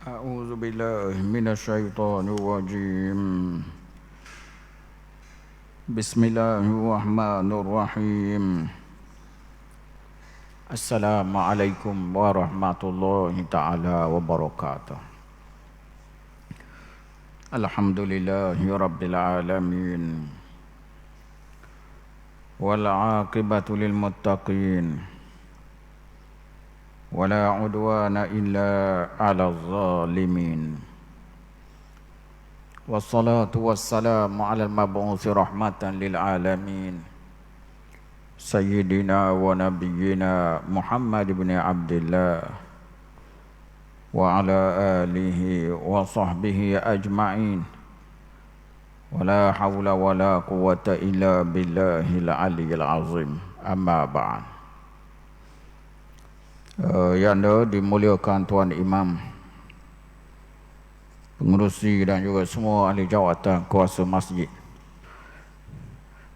أعوذ بالله من الشيطان الرجيم. بسم الله الرحمن الرحيم. السلام عليكم ورحمة الله تعالى وبركاته. الحمد لله رب العالمين والعاقبة للمتقين ولا عدوان إلا على الظالمين والصلاة والسلام على المبعوث رحمة للعالمين سيدنا ونبينا محمد بن عبد الله وعلى آله وصحبه أجمعين ولا حول ولا قوة إلا بالله العلي العظيم. أما بعد. Yang dimuliakan Tuan Imam, pengerusi dan juga semua ahli jawatan kuasa masjid.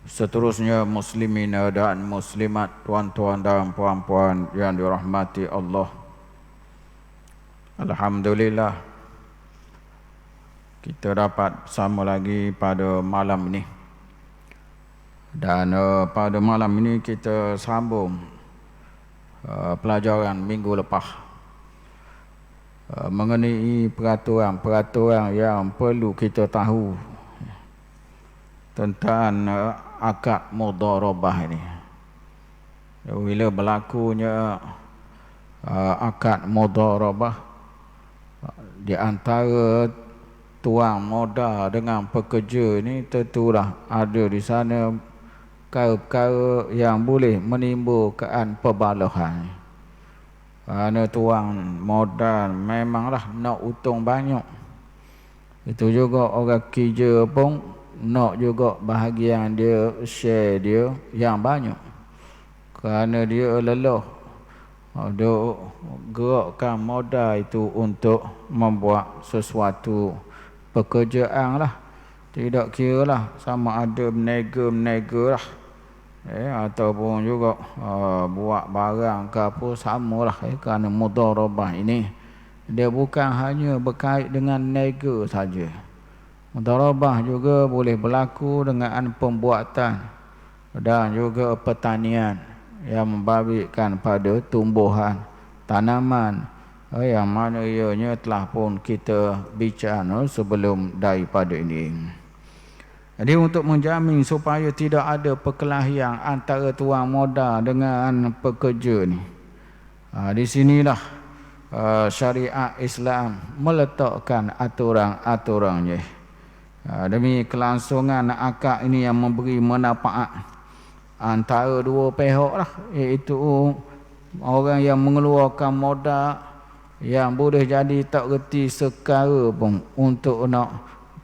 Seterusnya muslimin dan muslimat, tuan-tuan dan puan-puan yang dirahmati Allah. Alhamdulillah kita dapat bersama lagi pada malam ini. Dan pada malam ini kita sambung pelajaran minggu lepas mengenai peraturan-peraturan yang perlu kita tahu tentang akad mudharabah ini. Bila berlakunya akad mudharabah di antara tuan modal dengan pekerja ini, tentulah ada di sana perkara-perkara yang boleh menimbulkan perbalahan. Kerana tuan modal memanglah nak untung banyak. Itu juga orang kerja pun nak juga bahagian dia, share dia yang banyak. Kerana dia lelah dia gerakkan modal itu untuk membuat sesuatu pekerjaan lah. Tidak kira lah sama ada berniaga lah, ataupun juga buat barang ke apa, samalah. Kerana mudharabah ini dia bukan hanya berkait dengan niaga saja. Mudharabah juga boleh berlaku dengan pembuatan dan juga pertanian yang membabitkan pada tumbuhan tanaman, yang mana ianya telah pun kita bincang sebelum daripada ini. Jadi untuk menjamin supaya tidak ada perkelahian antara tuan modal dengan pekerja ni, di sinilah syariat Islam meletakkan aturan-aturannya. Demi kelangsungan akad ini yang memberi manfaat antara dua pihak lah, iaitu orang yang mengeluarkan modal yang boleh jadi tak reti sekara pun untuk nak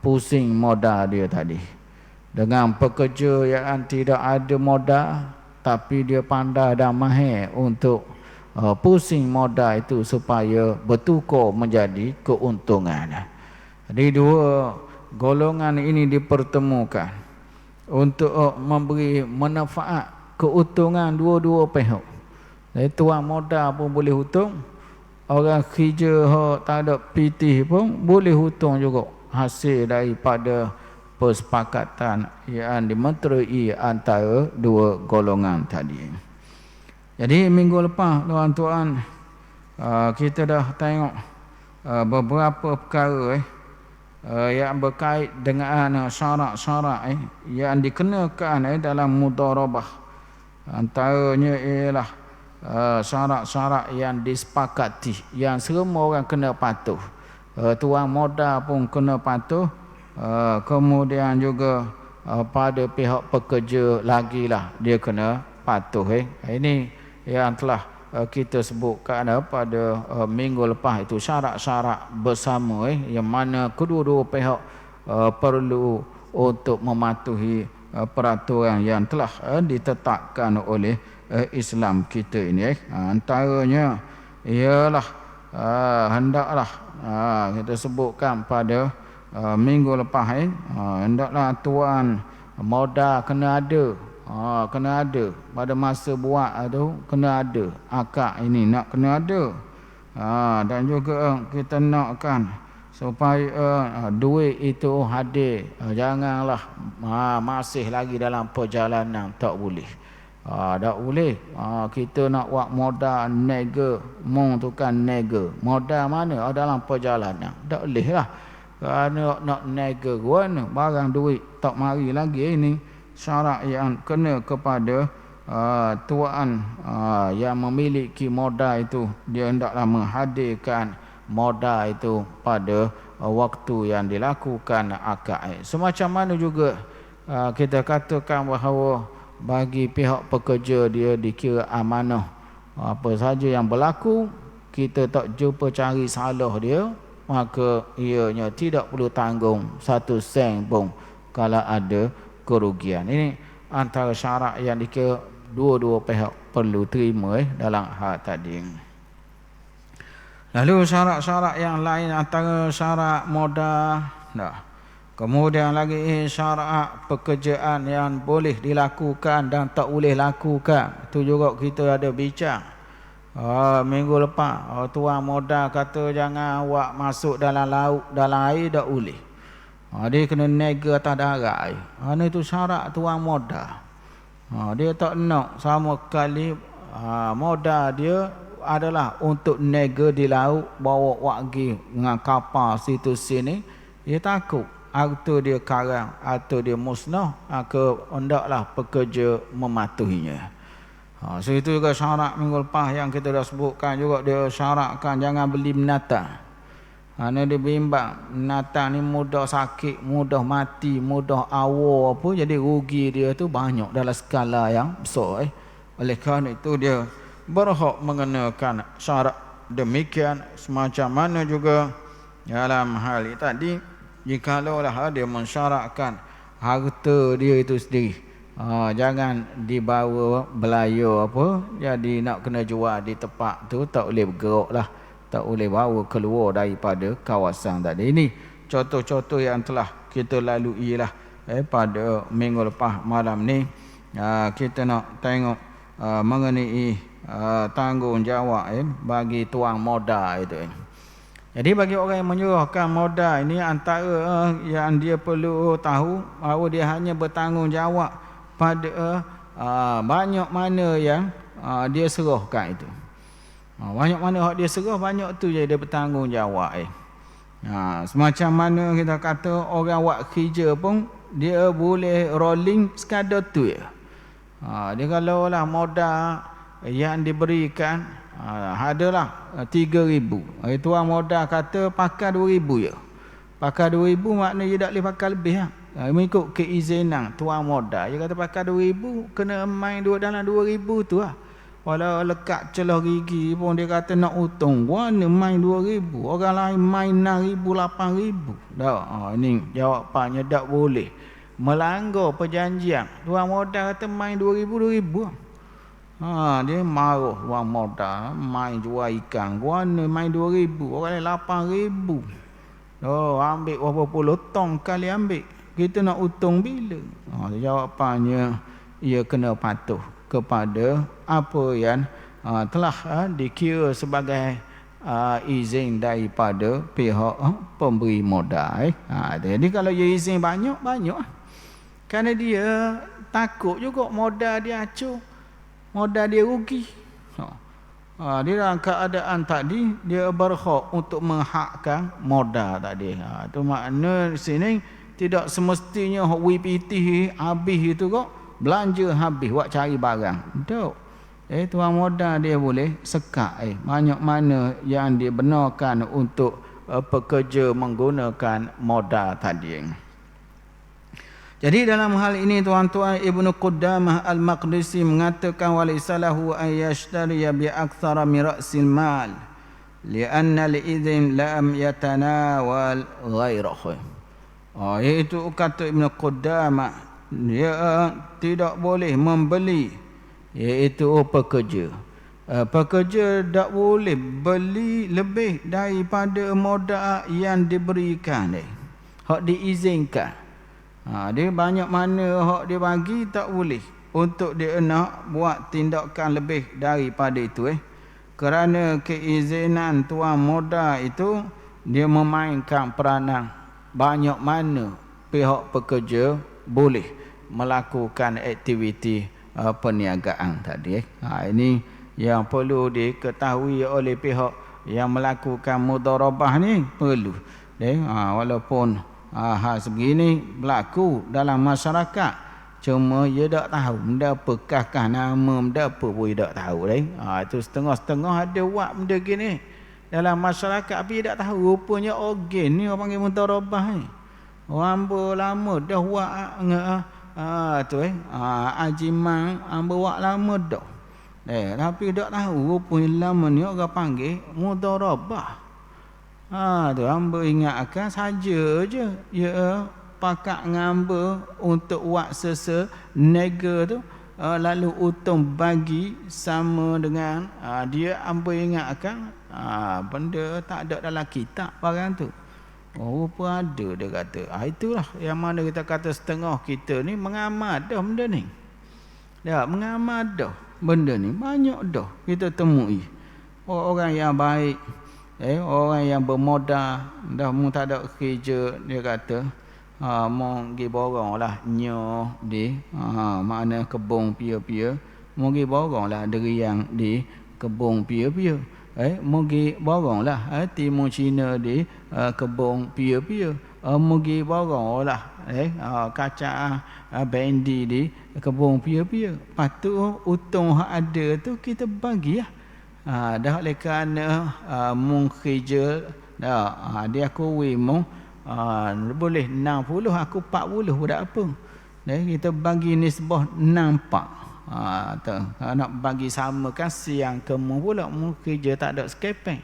pusing modal dia tadi, dengan pekerja yang tidak ada modal tapi dia pandai dan mahir untuk pusing modal itu supaya bertukar menjadi keuntungan. Jadi dua golongan ini dipertemukan untuk memberi manfaat keuntungan dua-dua pihak. Jadi tuan modal pun boleh untung, orang kerja tak ada pitih pun boleh untung juga hasil daripada persepakatan yang dimeterai antara dua golongan tadi. Jadi minggu lepas tuan-tuan, kita dah tengok beberapa perkara yang berkait dengan syarat-syarat yang dikenakan dalam mudharabah. Antaranya ialah syarat-syarat yang disepakati, yang semua orang kena patuh. Tuan modal pun kena patuh, kemudian juga pada pihak pekerja lagilah dia kena patuh. Ini yang telah kita sebutkan pada minggu lepas, itu syarat-syarat bersama yang mana kedua-dua pihak perlu untuk mematuhi peraturan yang telah ditetapkan oleh Islam kita ini. Antaranya ialah hendaklah kita sebutkan pada minggu lepas, hendaklah tuan modal kena ada pada masa buat tu, kena ada akad ini, nak kena ada. Dan juga kita nakkan supaya duit itu hadir. Janganlah masih lagi dalam perjalanan, tak boleh. Tak boleh. Kita nak buat modal nega, mong tu kan nega. Modal mana? Dalam perjalanan. Tak boleh lah. Kerana nak nega guna barang duit tak mari lagi. Ini syarat yang kena kepada tuan yang memiliki modal itu. Dia hendaklah menghadirkan modal itu pada waktu yang dilakukan akad. Semacam mana juga kita katakan bahawa bagi pihak pekerja dia dikira amanah. Apa saja yang berlaku, kita tak jumpa cari salah dia, maka ianya tidak perlu tanggung satu sen pun kalau ada kerugian. Ini antara syarat yang dikira dua-dua pihak perlu terima dalam hal tadi. Lalu syarat-syarat yang lain antara syarat modal. Kemudian lagi syarat pekerjaan yang boleh dilakukan dan tak boleh lakukan. Itu juga kita ada bincang. Minggu lepas tuan modal kata jangan awak masuk dalam laut, dalam air tak boleh. Dia kena nega atas darat. Ini itu syarat tuan modal. Dia tak nak sama kali modal dia adalah untuk nega di laut, bawa wagi dengan kapal situ sini. Dia takut atau dia karang atau dia musnah, maka hendaklah pekerja mematuhinya. So itu juga syarat minggu lepas yang kita dah sebutkan juga. Dia syaratkan jangan beli binatang. Dia bimbang binatang ni mudah sakit, mudah mati, mudah awal apa, jadi rugi dia tu banyak dalam skala yang besar. Oleh kerana itu dia berhak mengenakan syarat demikian. Semacam mana juga dalam hal ini tadi, jikalau dia mensyaratkan harta dia itu sendiri, jangan dibawa belaya apa, jadi nak kena jual di tempat tu tak boleh bergerak lah, tak boleh bawa keluar daripada kawasan tadi. Ini contoh-contoh yang telah kita lalui lah pada minggu lepas. Malam ni kita nak tengok mengenai tanggungjawab bagi tuan modal itu. Jadi bagi orang yang menyerahkan modal ini, antara yang dia perlu tahu bahawa dia hanya bertanggungjawab pada banyak mana yang dia serahkan itu. Banyak mana hak dia serah, banyak tu je dia bertanggungjawab. Semacam mana kita kata orang buat kerja pun dia boleh rolling sekadar tu je. Dia kalau lah modal yang diberikan adalah 3,000. Tuan modal kata pakai 2,000 je. Pakai 2,000 maknanya dia tak boleh pakai lebih lah. Mengikut keizinan tuan modal. Dia kata pakai 2,000, kena main dalam 2,000 tu lah. Walau lekat celah gigi pun dia kata nak untung. Mana main 2,000? Orang lain main 6,000, 8,000. Tak, ini jawapannya tak boleh. Melanggar perjanjian. Tuan modal kata main 2,000 lah. Dia marah tuan modal, main jual ikan. Guana main 2,000, orang lain 8,000. Ambil berapa puluh tong kali ambil. Kita nak untung bila? Jawapannya ia kena patuh kepada apa yang telah dikira sebagai izin daripada pihak pemberi modal. Jadi kalau dia izin banyak, kerana dia takut juga modal dia acur, modal dia rugi. Di dalam keadaan tadi dia berhak untuk menghakkan modal tadi. Itu makna di sini tidak semestinya WPT habis itu kok belanja habis buat cari barang. Tak. Tuan modal dia boleh sekat banyak mana yang dibenarkan untuk pekerja menggunakan modal tadi. Jadi dalam hal ini tuan-tuan, Ibnu Qudamah Al-Maqdisi mengatakan walisalahu ayyashtariya bi aktsara min ra'sil mal li'anna al-idzn lam yatanawal ghairahu. Iaitu kata Ibnu Qudamah, dia tidak boleh membeli, iaitu pekerja. Pekerja tak boleh beli lebih daripada modal yang diberikan, hak diizinkan. Dia banyak mana hak dia bagi tak boleh untuk dia nak buat tindakan lebih daripada itu. Kerana keizinan tuan muda itu dia memainkan peranan banyak mana pihak pekerja boleh melakukan aktiviti perniagaan tadi. Ini yang perlu diketahui oleh pihak yang melakukan mudharabah ni perlu. Walaupun hal sebegini berlaku dalam masyarakat, cuma dia tak tahu benda apakah nama benda apa pun dia tak tahu itu setengah-setengah ada buat benda gini dalam masyarakat tapi dia tak tahu rupanya organ ni orang panggil mudharabah ni. Orang lama dah buat ajimang buat lama dah. Tapi tak tahu rupanya lama ni orang panggil mudharabah. Hamba ingatkan saja je ya pakat ngamba untuk buat nega tu lalu untung bagi sama dengan dia. Hamba ingatkan benda tak ada dalam kitab barang tu. Rupa ada dia kata. Itulah yang mana kita kata setengah kita ni mengamal dah benda ni. Mengamal dah benda ni banyak dah kita temui orang yang baik, orang yang bermodal dah mu tak ada kerja, dia kata mau pergi borong lah nyoh di mana kebun pia-pia, mau pergi borong lah deriang di kebun pia-pia, mau pergi borong lah timun Cina di kebun pia-pia, mau pergi borong lah kacang bendi di kebun pia-pia. Lepas tu untung hak ada tu kita bagi lah. Dah oleh kerana mung kerja dia kuih mung boleh 60 aku 40 pun tak apa. Kita bagi nisbah 64. Nak bagi sama kan siang kemu pula mung kerja tak ada skepeng.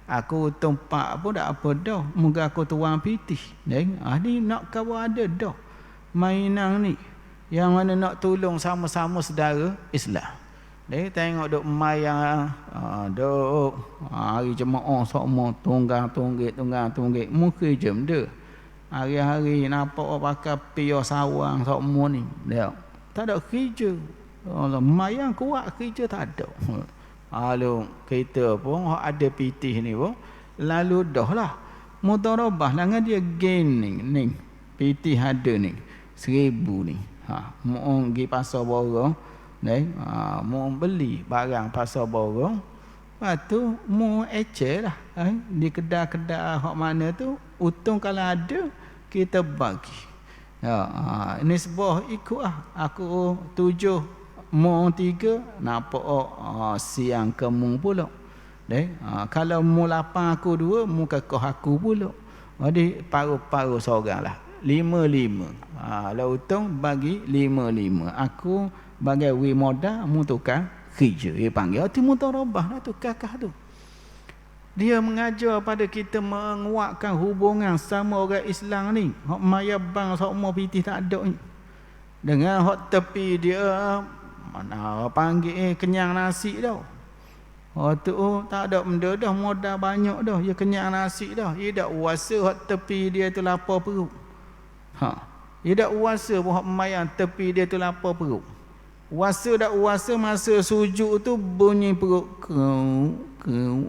Aku untung 4 pun tak apa dah. Moga aku tuang pitih. Ni nak kau ada dah. Mainan ni yang mana nak tolong sama-sama saudara Islam. Tengok duk mayang duk hari jemaah semua tunggang mungkin jam dia hari-hari nampak orang pakai pia sawang semua ni tak ada kerja. Mayang kuat kerja tak ada. Lalu kita pun ada pitih ni pun lalu dah lah mudharabah dengan dia gain ni pitih ada ni 1000 ni mau pergi pasar borong mau beli barang pasar borong, lepas tu mau eceh lah di kedai-kedai hak mana tu untung kalau ada kita bagi. Nisbah ikut aku 7 mau 3 nampak siang kemu pula. Kalau mau 8 aku 2 mau kekeh aku pula. Jadi paruh-paruh seorang lah 5-5. Kalau untung bagi 5-5. Aku bagai modal mu tukang kerja dia panggil itu mudharabah lah tu kakak tu. Dia mengajar pada kita menguatkan hubungan sama orang Islam ni. Hak mayabang semua pitih tak ada ni. Dengan hak tepi dia mana panggil kenyang nasi dah. Tu tak ada benda dah modal banyak dah dia kenyang nasi dah. Dia dak uasa hak tepi dia tu lapar perut. Dia dak uasa hak mayang tepi dia tu lapar perut. Uasa dak uasa masa sujud tu bunyi perut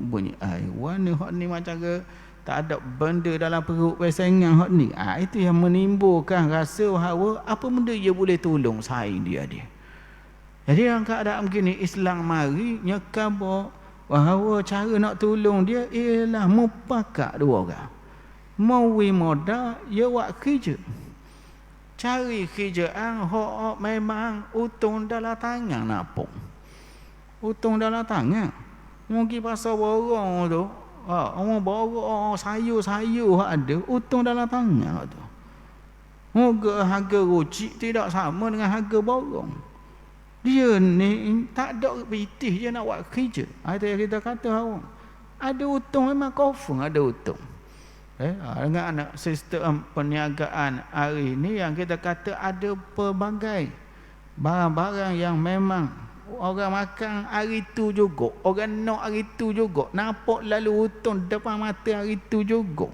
bunyi haiwan hak ni macam ke tak ada benda dalam perut pesengan hak ni. Itu yang menimbulkan rasa bahawa apa benda dia boleh tolong saing dia. Jadi dalam keadaan begini Islam mari nyekam bahawa cara nak tolong dia ialah mupakat dua orang. Mau modal dia buat kerja. Cari kerjaan hok memang untung dalam tangan napung. Untung dalam tangan. Mungkin pasal borong tu, orang borong sayur-sayur ada untung dalam tangan tu. Moga harga rucik tidak sama dengan harga borong. Dia ni tak ada pitih dia nak buat kerja. Itu yang kita kata awak. Ada untung memang confirm ada untung. Dengan anak sistem perniagaan hari ini yang kita kata ada pelbagai barang-barang yang memang orang makan hari itu juga, orang nak hari itu juga, nampak lalu untung depan mata hari itu juga.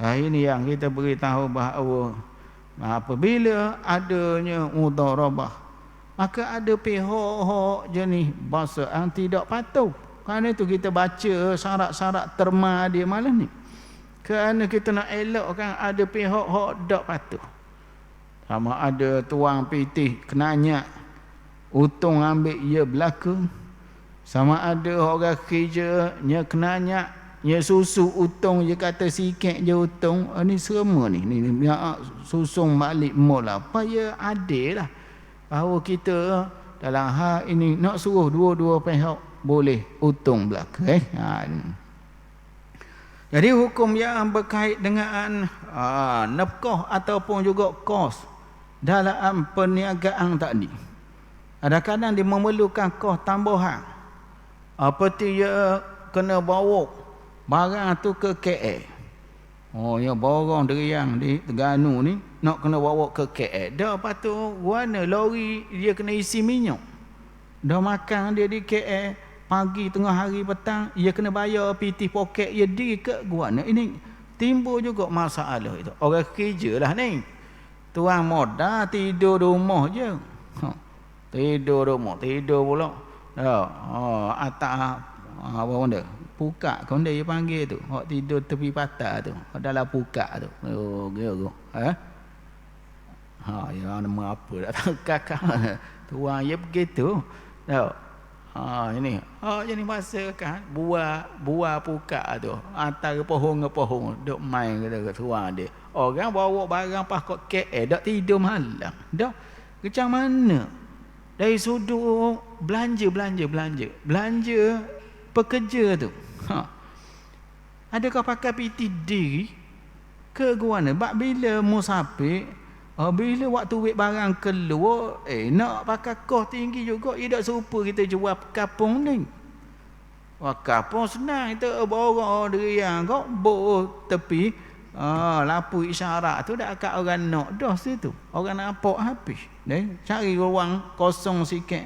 Ini yang kita beritahu bahawa apabila adanya mudharabah Maka ada pihak jenis bahasa yang tidak patuh. Kerana itu kita baca syarat-syarat terma dia malam ni. Kerana kita nak elokkan ada pihak tak patuh. Sama ada tuang pitih kenanya utang ambil ia belaka. Sama ada orang kerja nya kenanya nya susu utang je kata sikit je utang. Ni semua ni susung balik mula. Apa ya adil lah. Bahawa kita dalam hal ini nak suruh dua-dua pihak boleh utang belaka. Jadi hukum yang berkait dengan nafkah ataupun juga kos dalam perniagaan tadi. Kadang-kadang dia memerlukan kos tambahan. Seperti dia kena bawa barang tu ke KL. Ya barang deriang di Terengganu ni nak kena bawa ke KL. Dah patut warna lori dia kena isi minyak. Dah makan dia di KL pagi tengah hari petang dia kena bayar PT poket dia di ke guana. Ini timbul juga masalah itu. Orang kerja lah ni. Tuang modal tidur rumah je. Tidur rumah, tidur pula. Atas apa benda? Pukat kau dia panggil tu. Hak tidur tepi patah tu. Hak dalam pukat tu. Gitu. Ya nama apa tak tahu kakak. Tuang dia begitu. Tahu. Ini. Jadi masa kan buah pukat tu. Antara pohon ke pohon duk main kata tuang dia. Orang bawa barang pakok KL dak tidur malam. Dak macam mana? Dari sudut belanja pekerja tu. Adakah pakai PTD ke guana? Bak bila musafir, bila waktu wek barang keluar, nak pakai kos tinggi juga, tidak serupa kita jual kapung ni. Wah kapung senang, kita bawa deriang kau bawa tepi, lapu isyarat tu dah kat orang nak dah situ. Orang nampak habis. Cari ruang kosong sikit.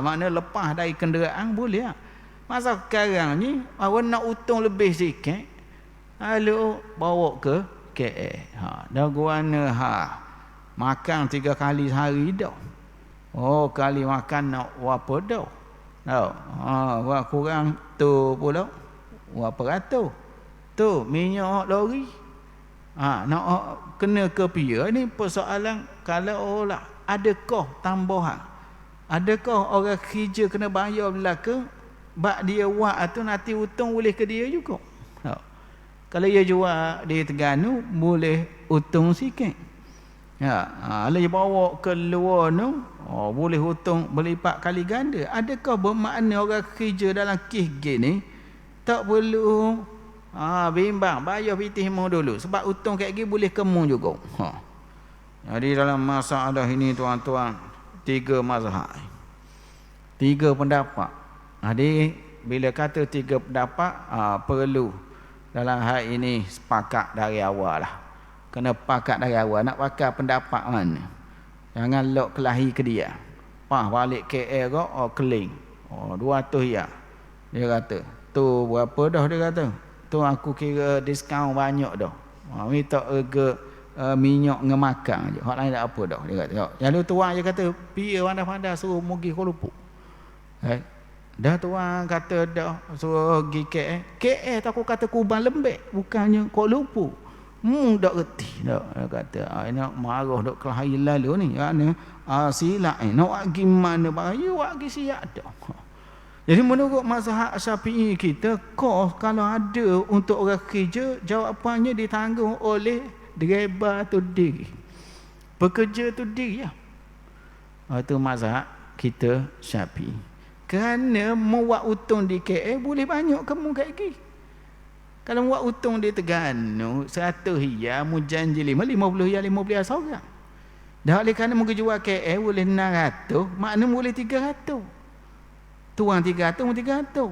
Makna lepas dari kenderaan boleh lah. Masa sekarang ni awak nak utang lebih sikit, lalu bawa ke KL. Dah guana makan 3 kali sehari dah. Kali makan nak berapa dah? Wah kurang tu pula. Berapa ratus? Tu minyak lori. Nak kena ke pia. Ini persoalan kalau ada kos tambahan. Adakah orang kerja kena bayar belaka? Bak dia buat tu nanti utang boleh ke dia juga. Kalau dia jual di Terengganu boleh utang sikit. Kalau dia bawa ke luar tu boleh utang berlipat kali ganda. Adakah bermakna orang kerja dalam kes gini tak perlu bimbang bayar pitih mau dulu sebab utang kayak gini boleh kemu juga. Jadi dalam masalah ini tuan-tuan 3 mazhab. 3 pendapat. Jadi bila kata 3 pendapat perlu dalam hal ini sepakat dari awal lah. Kena sepakat dari awal nak pakai pendapat mana. Jangan lok kelahi ke dia. Balik KL kau keling. 200 ya. Dia kata, tu berapa dah dia kata. Tu aku kira diskaun banyak dah. Minta harga minyak dengan makan je. Hak lain tak apa dah dia kata. Lalu tuan je kata, "Pia pandai-pandai suruh pergi Kuala Lumpur." Dah tuan kata dah suruh pergi KL. KL tak aku kata Kuban Lembek, bukannya Kuala Lumpur. Tak reti dak dia kata. Nak marah dak kelahi lalu ni. Silap nak pergi mana barang you pergi siap dah. Jadi menurut mazhab Syafi'i kita, kos kalau ada untuk orang kerja, jawapannya ditanggung oleh driver tu diri. Pekerja tu diri ya. Itu mazhab kita Syafi'i. Kerana membuat utang di KL boleh banyak kamu kat lagi. Kalau buat utang di Terengganu 100 riyal mujanji 50 riyal 50 seorang. Dah oleh kerana mungkin jual KL boleh 600, makna boleh 300. Tuang 300, 300.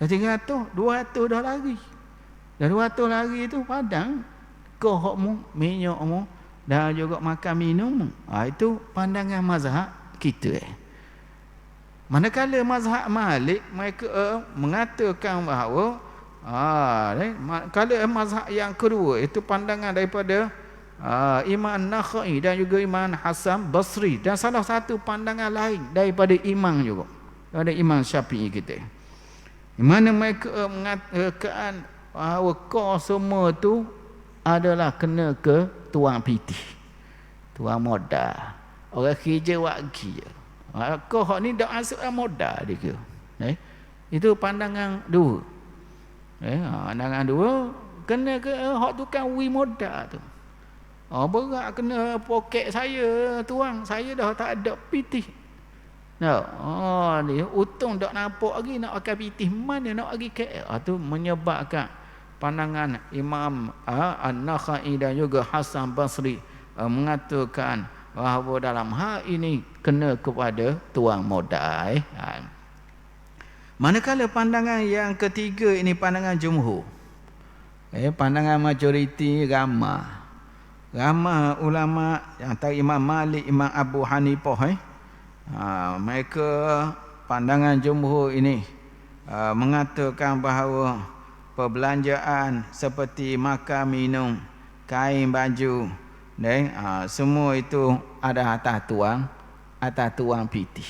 Dah 300, 200 dah lari. Dah 200 lari tu padang kohokmu, minyakmu dan juga makan minum. Itu pandangan mazhab kita. Manakala mazhab Malik mereka mengatakan bahawa kalau mazhab yang kedua itu pandangan daripada Imam Nakhai dan juga Imam Hasan Basri, dan salah satu pandangan lain daripada imam juga, daripada Imam Syafi'i kita, di mana mereka mengatakan bahawa kau semua tu adalah kena ke tuang pitih, tuang modal, orang kerja wagi je. Kau hak ni dak masuk modal dia ke. Itu pandangan dua. Pandangan dua, kena ke hak tukang wi modal tu. Berat kena poket saya tuang, saya dah tak ada pitih. Ni untung dak nampak lagi nak pakai pitih, mana nak pergi KL. Tu menyebabkan pandangan Imam An-Nakhai dan juga Hasan Basri mengatakan bahawa dalam hal ini kena kepada tuang modal. Manakala pandangan yang ketiga ini pandangan jumhur, pandangan majoriti ramai ulama yang antara Imam Malik, Imam Abu Hanifah, mereka pandangan jumhur ini mengatakan bahawa perbelanjaan seperti makan, minum, kain, baju, semua itu ada atas tuang pitih.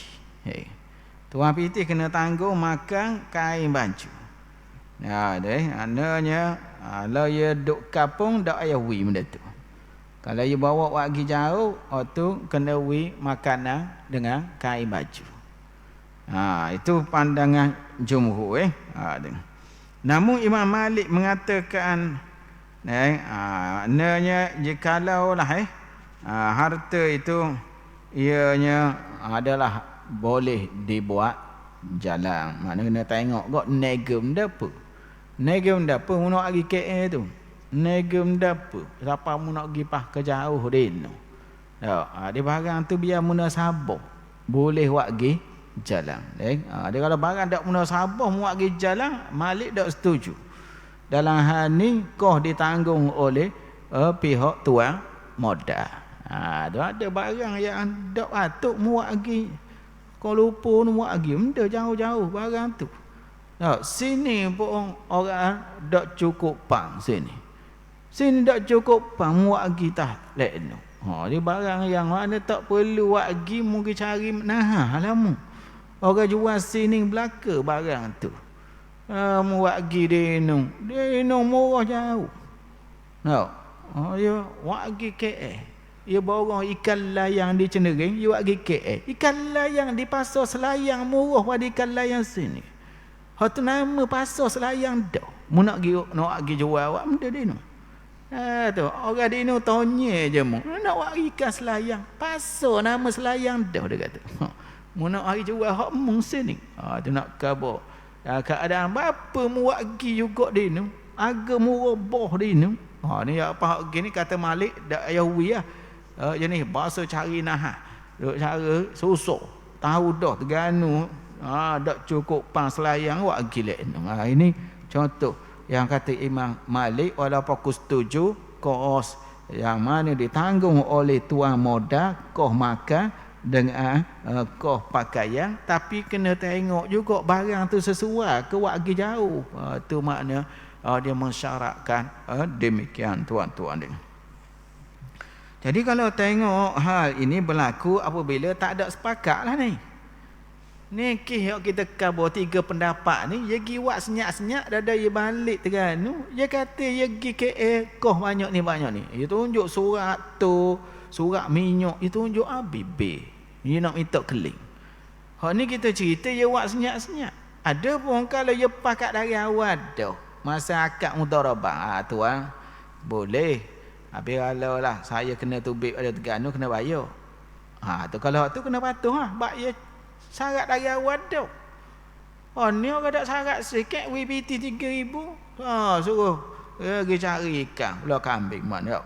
Tuang pitih kena tanggung makan, kain, baju. Maknanya kalau ia duk kampung dak payah wi benda tu. Kalau ia bawa pergi jauh, tu kena wi makanan dengan kain, baju. Itu pandangan jumhur. Namun Imam Malik mengatakan maknanya jikalaulah harta itu ianya adalah boleh dibuat jalan. Maknanya kena tengok kok negem dapa. Negem dapa mu nak pergi KL tu. Negem dapa. Siapa mu nak pergi pah ke jauh deno. Dia barang tu biar mu nak sabar. Boleh buat pergi jalan. Dia kalau barang dak mu nak sabar mu buat pergi jalan, Malik dak setuju. Dalam hal ni kau ditanggung oleh pihak tuang modal. Tu ada barang yang dak patut mu buat pergi. Kau lupa ni buat lagi, benda jauh-jauh barang tu. Sini pun orang dak cukup pang sini. Sini dak cukup pang buat lagi tak lekno. Dia barang yang mana tak perlu buat lagi, mungkin cari nah alamu. Orang jual sini belaka barang tu. Buat lagi deno murah jauh. Dia buat lagi KL. Ia bawa ikan layang di Cendering, ia buat pergi KL. Ikan layang di pasar Selayang murah pada ikan layang sini. Hatu nama pasar Selayang dah. Mu nak pergi jual awak benda dia no. Tu orang dia no tanya je mu. Nak buat ikan Selayang. Pasar nama Selayang dah dia kata. Mu nak pergi jual hak mung sini. Tu nak khabar. Keadaan apa mu buat pergi juga dia no. Harga murah boh dia no. Ni apa hak gini kata Malik dak Yahudi lah. Jenis bahasa cari nahah, duk cara susuk, tahu dah Terengganu, dak cukup pang Selayang buat gilek. Ini contoh yang kata Imam Malik, walaupun aku setuju kos yang mana ditanggung oleh tuan modal, kos makan dengan kos pakaian, tapi kena tengok juga barang tu sesuai ke buat pergi jauh. Tu makna dia mensyaratkan demikian tuan-tuan dia. Jadi kalau tengok hal ini berlaku apabila tak ada sepakat lah ni. Ni yang kita khabar 3 pendapat ni, dia pergi buat senyap-senyap, dah dia balik Terengganu, dia kata dia pergi KL, koh banyak ni. Dia tunjuk surat tu, surat minyak, dia tunjuk ABB. Dia nak minta keling. Hak ni kita cerita dia buat senyap-senyap. Ada pun kalau dia pakat dari awal dah, masa akad mudharabah, tuan, boleh. Habis kalau lah saya kena tubik pada Terengganu kena bayar. Tu kalau tu kena patuh lah. Sebab ia syarat dari awal dah. Ni orang tak syarat sikit WPT 3,000. Suruh pergi cari ikan pulau kambing mana.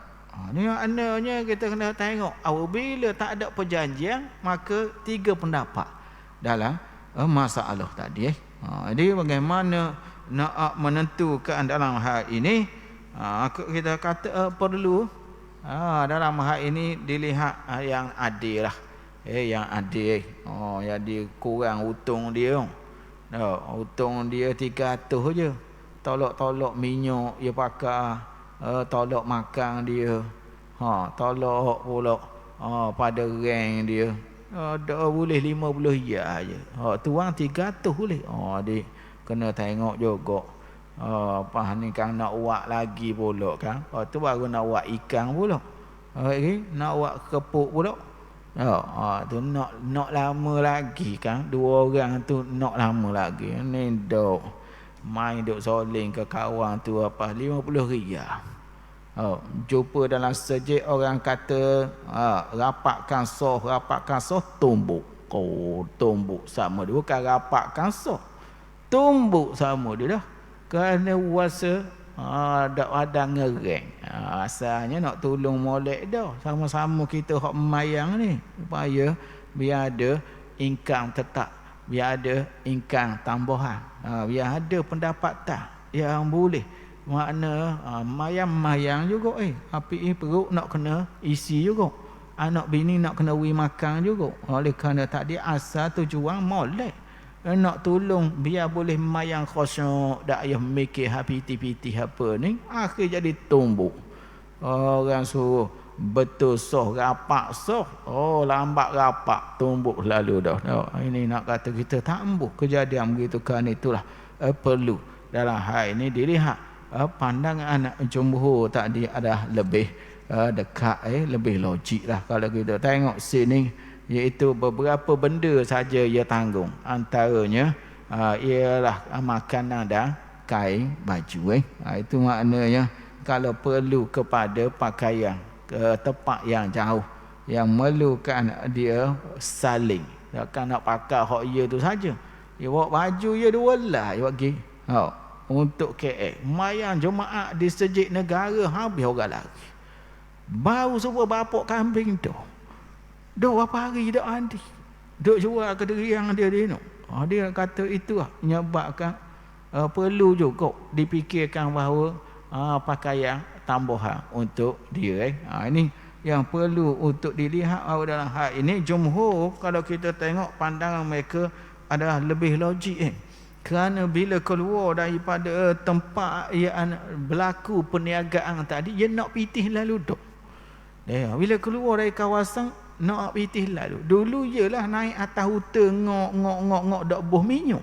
Ni maknanya kita kena tengok apabila tak ada perjanjian, maka 3 pendapat dalam masalah tadi. Jadi bagaimana nak menentukan dalam hal ini? Kita kata perlu dalam hal ini dilihat yang adil lah. Yang adil. Jadi kurang hutang dia. Hutang dia 300 je. Tolok-tolok minyak dia pakai, tolok makan dia. Tolak pula pada rang dia. Dak boleh 50 ya je. Tuang 300 boleh. Dia kena tengok juga. Apa ni kan nak buat lagi pula kan. Tu baru nak buat ikan pula. Nak buat kepuk pula. Tu nak lama lagi kan. 2 orang tu nak lama lagi. Ni dok main duk soling ke kawan tu apa 50 riyal. Jumpa dalam sejik orang kata rapatkan soh tumbuk. Tumbuk sama dia, bukan rapatkan soh, tumbuk sama dia dah. Kerana puasa ada ngereng. Asalnya nak tolong molek dah. Sama-sama kita hok memayang ni supaya biar ada income tetap, biar ada income tambahan, biar ada pendapatan yang boleh. Makna mayang juga api perut nak kena isi juga. Anak bini nak kena wi makan juga. Oleh kerana tadi asal tujuan molek. Nak tolong biar boleh mayang khusyuk, dak payah mikir piti-piti apa ni. Akhir jadi tumbuk. Orang suruh betul soh, rapak soh. Lambat rapak, tumbuk lalu dah. Ini nak kata kita tak embuh kejadian begitu kan, itulah perlu dalam hal ini dilihat. Pandangan anak jumhur tadi ada lebih dekat, lebih logik lah kalau kita tengok sini, iaitu beberapa benda saja ia tanggung. Antaranya ialah makanan dan kain baju. Itu maknanya kalau perlu kepada pakaian ke tempat yang jauh yang memerlukan dia saling, takkan nak pakai hak ia tu saja. Dia bawa baju ia dua lah dia pergi. Untuk KL mayang jemaah di sejik negara habis orang lari. Baru semua bapok kambing tu. Dah berapa hari dah andi. Duk jual ke deriang dia ni. Dia kata itu menyebabkan perlu juga dipikirkan bahawa pakaian tambahan untuk dia. Ini yang perlu untuk dilihat dalam hal ini. Jumhur kalau kita tengok pandangan mereka adalah lebih logik. Kerana bila keluar daripada tempat yang berlaku perniagaan tadi, dia nak pitih lalu duk. Bila keluar dari kawasan, nak pitih lalu. Dulu ialah naik atas hutan ngok dak buh minyak.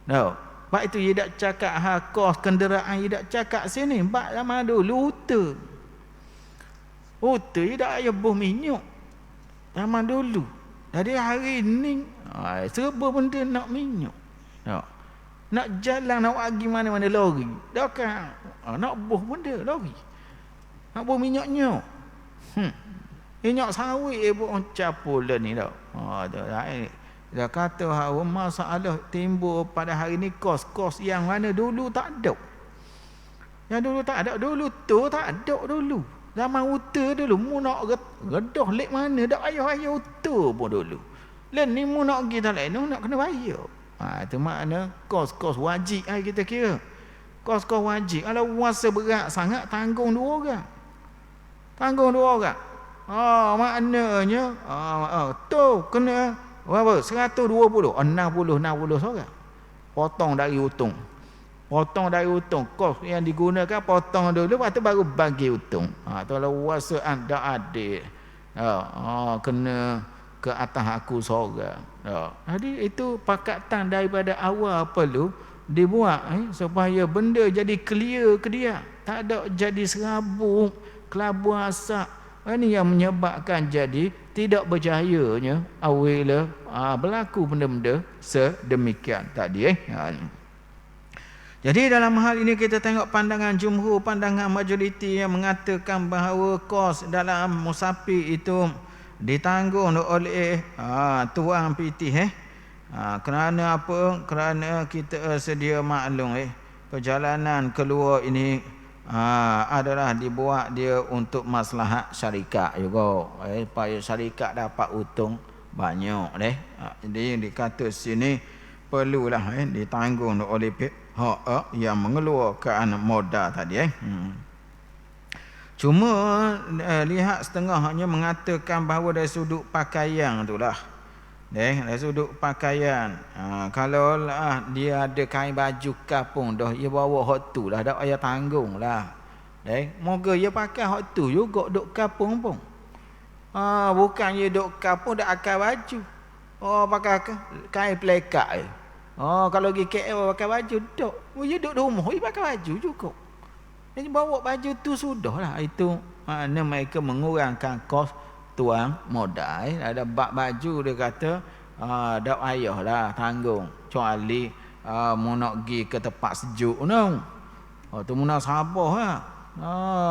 Sebab itu dia dak cakap kos kenderaan, dia dak cakap sini. Sebab zaman dulu hutan. Hutan dia dak payah buh minyak. Zaman dulu. Jadi hari ni serba benda nak minyak. Nak jalan, nak pergi mana-mana lori. Dah kan nak buh benda lori. Nak buh minyaknya. Minyak sawit pun capul ni dah. Dah kata masalah timbul pada hari ni kos yang mana dulu tak ada. Yang dulu tak ada, dulu tu tak ada dulu. Zaman uta dulu mu nak redah lek mana dak ayah uta pun dulu. Len ni mu nak pergi tak lain nak kena bayar. Itu makna kos wajib kita kira. Kos wajib. Kalau puasa berat sangat, tanggung 2 orang. Tanggung 2 orang. Maknanya tu kena berapa? 120, 60 seorang. Potong dari untung. Potong dari untung. Kos yang digunakan potong dulu, lepas tu baru bagi untung. Kalau puasa anda adil. Kena ke atas aku seorang. Jadi itu pakatan daripada awal perlu dibuat supaya benda jadi clear ke dia. Tak ada jadi serabut, kelabu asap. Ini yang menyebabkan jadi tidak berjayanya awal berlaku benda-benda sedemikian tadi. Jadi dalam hal ini kita tengok pandangan jumhur, pandangan majoriti yang mengatakan bahawa kos dalam musafir itu ditanggung oleh tuang pitih. Kerana apa? Kerana kita sedia maklum perjalanan keluar ini adalah dibuat dia untuk maslahat syarikat juga, supaya syarikat dapat untung banyak jadi dikata sini perlulah ditanggung oleh pihak yang mengeluarkan modal tadi. Cuma lihat setengahnya mengatakan bahawa dari sudut pakaian itulah. Dari sudut pakaian. Kalau dia ada kain baju kapung dah, dia bawa hot tu lah, dak payah tanggung lah. Moga dia pakai hak tu juga duk kapung pun. Bukan dia duk kapung dak akal baju. Pakai kain pelekak je. Kalau pergi KL pakai baju duk. Dia duk rumah dia pakai baju juga. Jadi bawa baju tu sudahlah. Itu makna mereka mengurangkan kos tuang modal. Ada bak baju dia kata dak payahlah tanggung. Kecuali mau nak pergi ke tempat sejuk no. Tu muna Sabah lah.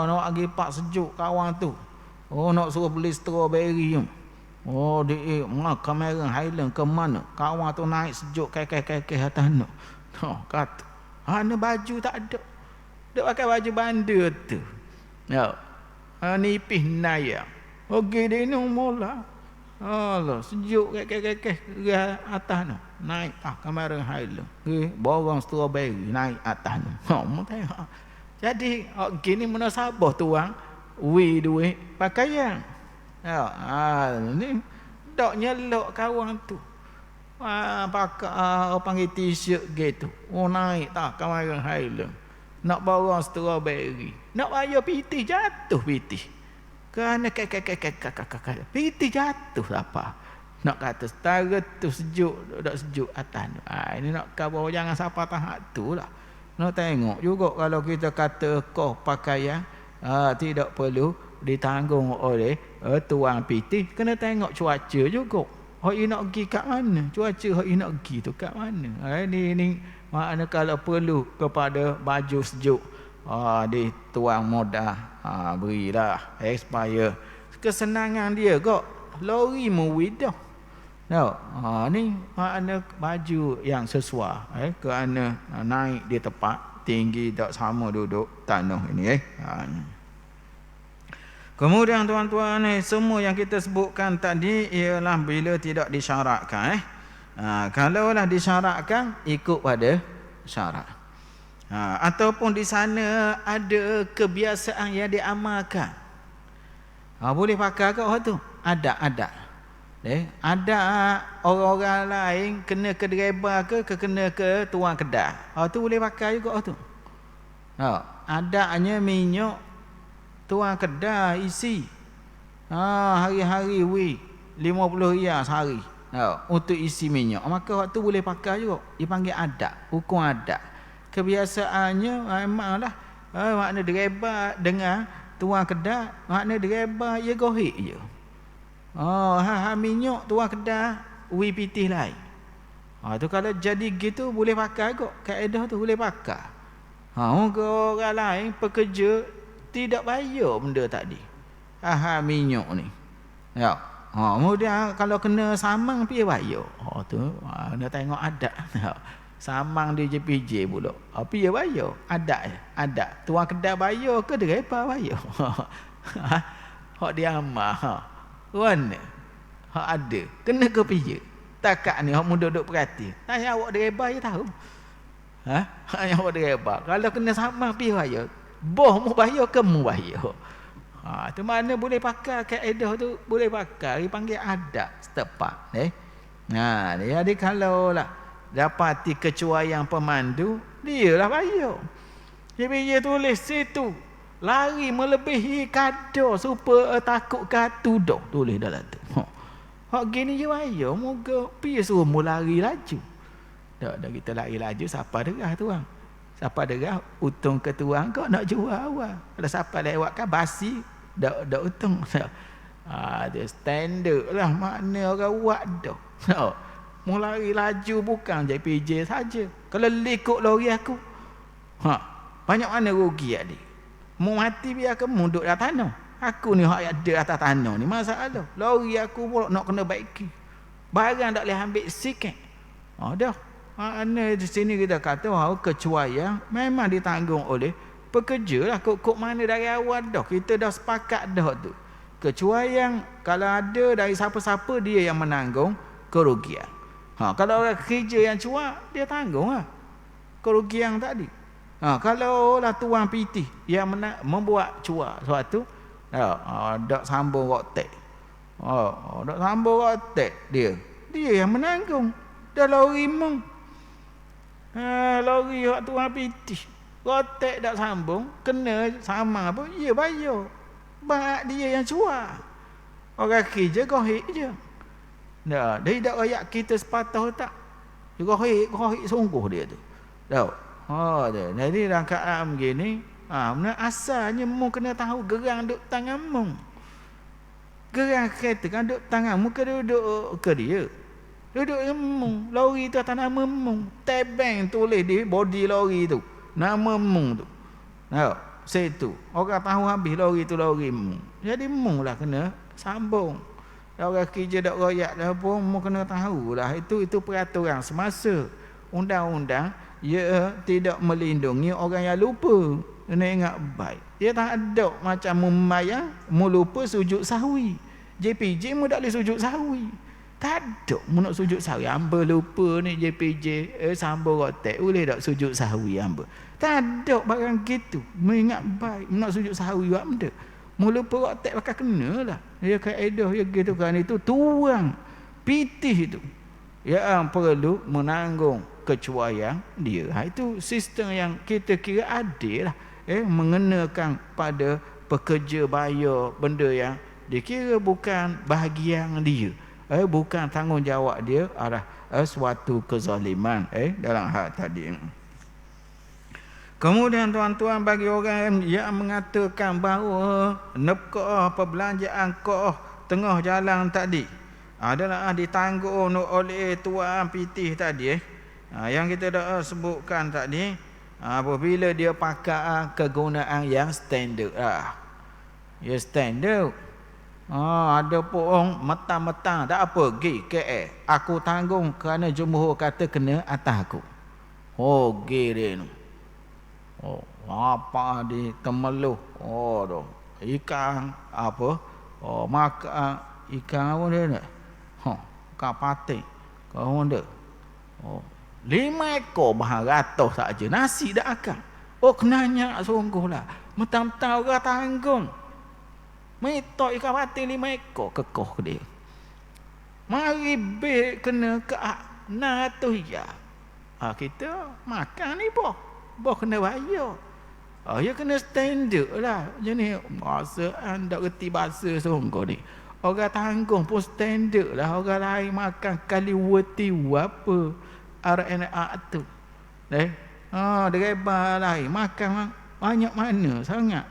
Nak pergi tempat sejuk kawan tu. Nak suruh beli strawberry tu. Kamera Highland ke mana? Kawan tu naik sejuk kekeh atas tu. Kata, mana baju tak ada. Dia pakai baju bandar tu. Nipis naya. Pergi dia ni mula. Allah, sejuk kekeh ke atas tu. Naik kamera Highland. Borong strawberry naik atas tu. Mu tengok. Jadi, gini mana Sabah tuang. Duit pakaian. Ni dak nyelok kawan tu. Pakai panggil t-shirt gitu. Naik kamera Highland. Nak bawa strawberry. Nak bayar piti jatuh piti. Kerana piti jatuh apa? Nak kata setara tu sejuk, dak sejuk atas. Ini nak kau jangan siapa tahap tu lah. Nak tengok juga kalau kita kata kos pakaian tidak perlu ditanggung oleh tuan piti, kena tengok cuaca juga. Hak nak pergi kat mana? Cuaca hak nak pergi tu kat mana? Ni makna kalau perlu kepada baju sejuk di tuang modal berilah supaya kesenangan dia kok lori muwidah. Ni makna baju yang sesuai kerana naik di tempat tinggi tak sama duduk tanah ini Kemudian tuan-tuan semua yang kita sebutkan tadi ialah bila tidak disyaratkan kalaulah disyaratkan ikut pada syarat. Ataupun di sana ada kebiasaan yang diamalkan. Boleh pakai ke orang tu? Ada. Ada orang-orang lain kena ke driver ke kena ke tuang kedai. Tu boleh pakai juga tu. Adanya minyak tuang kedai isi. Hari-hari 50 riyal sehari. Untuk isi minyak. Maka waktu boleh pakai juga. Dia panggil adat, hukum adat. Kebiasaannya memanglah makna driver dengan tuang kedai, makna driver ia gohik je. Minyak tuang kedai pitih lain. Tu kalau jadi gitu boleh pakai kok. Kaedah tu boleh pakai. Orang lain pekerja tidak bayar benda tadi. Minyak ni. Kemudian kalau kena samang pergi bayar. Tu nak tengok adat. Samang di JPJ pula. Pergi bayar. Adat. Tuang kedai bayar ke driver bayar? Hak dia amal. Mana? Hak ada. Kena ke pergi? Takat ni hak muda duduk perhati. Tanya awak driver je tahu. Hanya awak driver. Kalau kena samang pergi bayar. Boh mu bayar ke mu bayar? Tu mana boleh pakai kaedah tu boleh pakai dipanggil adat setempat jadi kalau lah dapati kecuaian pemandu dia lah bayar. Dia tulis situ lari melebihi kadar supaya takut katu dah tulis dalam tu. Hak gini je bayar moga pergi suruh mu lari laju. Dah kita lari laju siapa derah tuang. Siapa derah untung ke tuang kau nak jual awal. Kalau siapa lewat kan basi dak untung. Dia standard lah makna orang buat dah. Mau lari laju bukan JPJ saja. Kalau likut lori aku. Banyak mana rugi adik. Mau mati biar kamu duduk atas tanah. Aku ni hak ada atas tanah ni masalah. Lori aku pula nak kena baiki. Barang tak boleh ambil sikit. Dah. Di sini kita kata kecuaian memang ditanggung oleh pekerja lah. Kok mana dari awal dah kita dah sepakat dah tu. Kecuaian kalau ada dari siapa-siapa dia yang menanggung kerugian. Kalau orang kerja yang cuak dia tanggung lah kerugian tadi. Kalau lah tuan PT yang membuat cuak suatu dak sambung rotek. Dak sambung rotek dia yang menanggung. Dah lori mong. Lori hak tuan PT. Rotek tak sambung, kena sama pun, ya bayar. Bak dia yang cuak. Orang kerja gohik je. Dah, dia tak royak kita sepatah tak. Dia gohik sungguh dia tu. Tahu? Tu. Jadi dalam keadaan begini, asalnya mu kena tahu gerang duk tangan mu. Gerang kereta kan duk tangan mu ke duduk ke dia. Duduk mu, lori tu atas nama mu. Tebeng tulis di body lori tu. Nama mu tu. Tahu? Situ. Orang tahu habis lori tu lori mu. Jadi mu lah kena sambung. Orang kerja tak royak dah pun mu kena tahu lah. Itu peraturan semasa. Undang-undang ia tidak melindungi orang yang lupa. Kena ingat baik. Dia tak ada macam mu membayang, mu lupa sujud sahwi. JPJ mu tak boleh sujud sahwi. Tak ada mu nak sujud sahwi. Hamba lupa ni JPJ sambung rotek. Boleh tak sujud sahwi hamba? Tak ada barang gitu. Mu ingat baik. Mu nak sujud sahwi buat benda. Mu lupa rotek bakal kena lah. Dia kaedah ya gitu kan itu tuang. Pitih itu. Yang perlu menanggung kecuaian dia. Itu sistem yang kita kira adil lah. Mengenakan pada pekerja bayar benda yang dikira bukan bahagian dia. Bukan tanggungjawab dia arah suatu kezaliman dalam hal tadi. Kemudian tuan-tuan bagi orang yang mengatakan bahawa nafkah perbelanjaan kau tengah jalan tadi adalah ditanggung oleh tuan pitih tadi yang kita dah sebutkan tadi apabila dia pakai kegunaan yang standard ya standard ada pun metang-metang tak apa pergi KL aku tanggung kerana jumhur kata kena atas aku pergi dia ni apa di temeluh tu ikan apa makan ikan apa dia ni ikan patik kau dia 5 ekor bahan ratus saja nasi dah akan kenanya sungguh lah mentang-mentang orang tanggung mitok ikan patik 5 ekor kekoh dia mari beg kena ke nah tu ya kita makan ni boh kena bayar ya kena standard lah jenis bahasa anda reti bahasa sungguh ni orang tanggung pun standard lah orang lain makan kali weti apa RNA tu dereba lain makan banyak mana sangat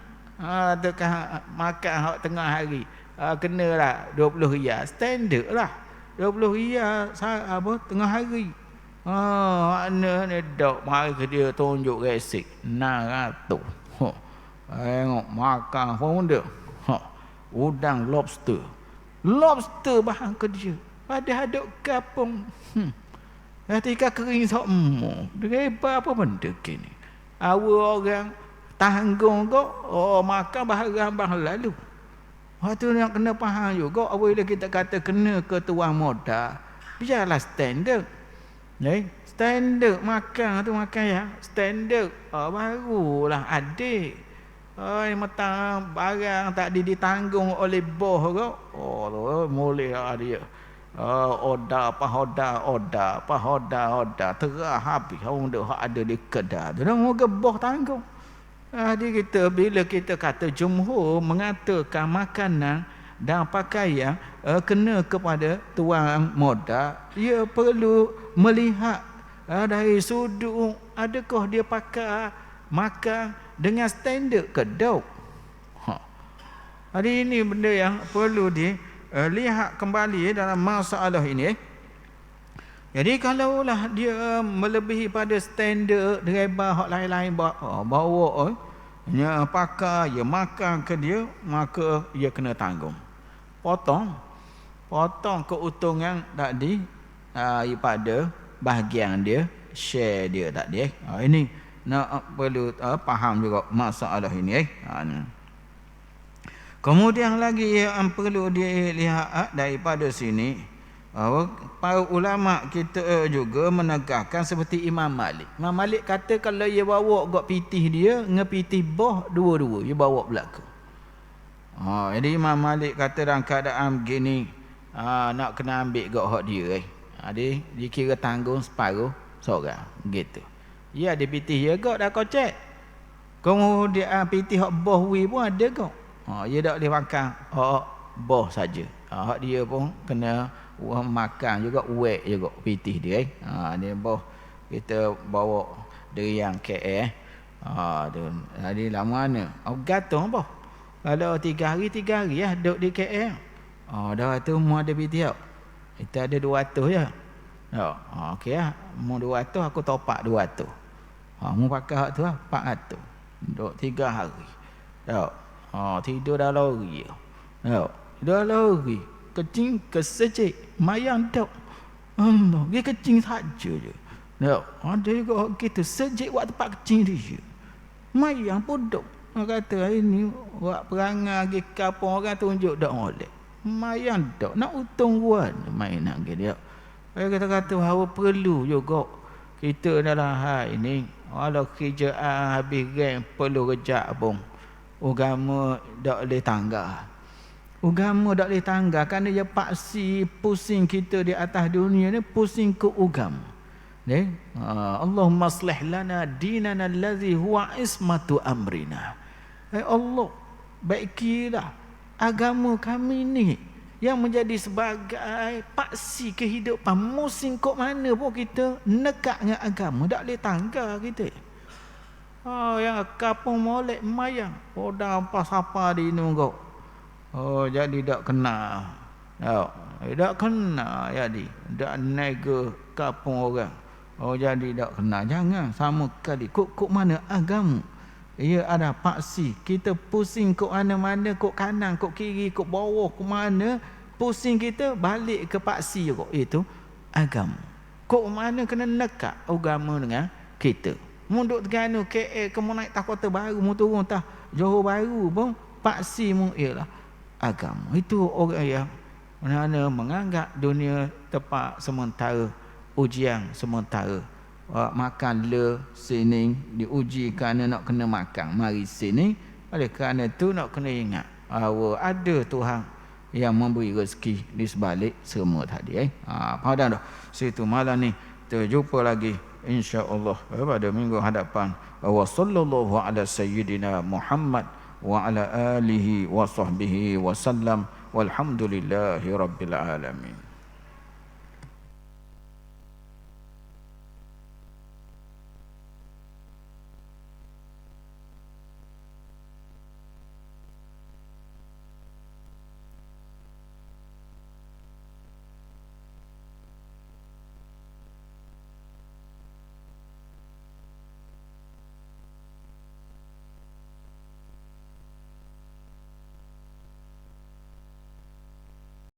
tekan makan hak tengah hari kenalah 20 riyal standard lah 20 riyal apa tengah hari makna ni dok mari ke dia tunjuk resip 600 tengok makan pun dia udang lobster bahan kerja pada hadap kapung ketika kering sokmo dereba apa benda kini awal orang tanggung kau makan bahan lalu waktu nak kena faham juga apabila kita kata kena ke tuan modal biarlah standard standard makan tu makan ya standard barulah adik metang barang tak ditanggung oleh bos kau boleh dia order terah habis orang dah ada di kedai tu moga bos tanggung kita bila kita kata jumhur mengatakan makanan dan pakaian kena kepada tuan modal ia perlu melihat dari sudut adakah dia pakai makan dengan standard ke tak hari ini benda yang perlu dilihat kembali dalam masalah ini jadi kalaulah dia melebihi pada standard dereba hak lain-lain bawa pakai dia makan ke dia maka ia kena tanggung potong keuntungan tadi daripada bahagian dia share dia tadi ini nak perlu faham juga masalah ini kemudian lagi yang perlu dilihat daripada sini para ulama kita juga menegakkan seperti Imam Malik kata kalau ia bawa gok pitih dia ngepitih boh dua-dua dia bawa belaka jadi Imam Malik kata dalam keadaan begini nak kena ambil gok hak dia jadi dikira tanggung separuh seorang gitu ya dia pitih dia gok dah kocek Kemudian pitih hak boh wi pun ada kau. Dia tak boleh makan hak boh saja. Hak dia pun kena makan juga uek juga pitih dia. Dia boh kita bawa dari yang KL. Tu. Jadi lama mana? Gantung apa? Kalau 3 hari ya duduk di KL. Dah tu mu ada pitih. Kita ada 200 je. Ya, okey lah. Mu 200 aku topak 200. Mu pakai hak tu lah 400. Duduk 3 hari. Ya. Tidur dah lori. Ya. Dah lori. Kecing kesejik. Mayang tak. Allah, dia kecing saja je. Ya. Ada juga gitu. Sejik buat tempat kecing dia. Mayang pun duduk. Orang kata ini buat perangai lagi kapal orang tunjuk tak boleh. Mayang duduk. Nak untung buat main nak dia. Kata-kata bahawa perlu juga kita dalam hal ini. Kalau kerjaan habis gang perlu rejak pun. Agama tak boleh tangga. Agama tak boleh tangga kerana dia paksi pusing kita di atas dunia ni pusing ke agama. Allahumma aslih lana dinana allazi huwa ismatu amrina. Allah, baikilah agama kami ni yang menjadi sebagai paksi kehidupan. Musim kok mana pun kita nekat dengan agama. Tak boleh tangga kita. Yang kapung molek mayang. Dah apa-apa di nunggu. Jadi tak kena. Tak kena jadi. Tak naik ke kapung orang. Jadi tak kena. Jangan sama kali. Kok mana agama? Ia ada paksi. Kita pusing kok mana-mana, kok kanan, kok kiri, kok bawah, kok mana. Pusing kita balik ke paksi juga. Itu agama. Kok mana kena nekat agama dengan kita. Munduk Terengganu, KL, kamu naik tak Kota Baru, mu turun tak Johor Baru pun paksi mu ialah agama. Itu orang yang mana menganggap dunia tempat sementara, ujian sementara. Makan le sini diuji kerana nak kena makan. Mari sini. Oleh kerana tu nak kena ingat bahawa ada Tuhan yang memberi rezeki di sebalik semua tadi. Faham dah? Situ malam ni terjumpa lagi insya-Allah pada minggu hadapan. Wa sallallahu ala sayyidina Muhammad wa ala alihi wa sahbihi wa sallam. Walhamdulillahi rabbil alamin.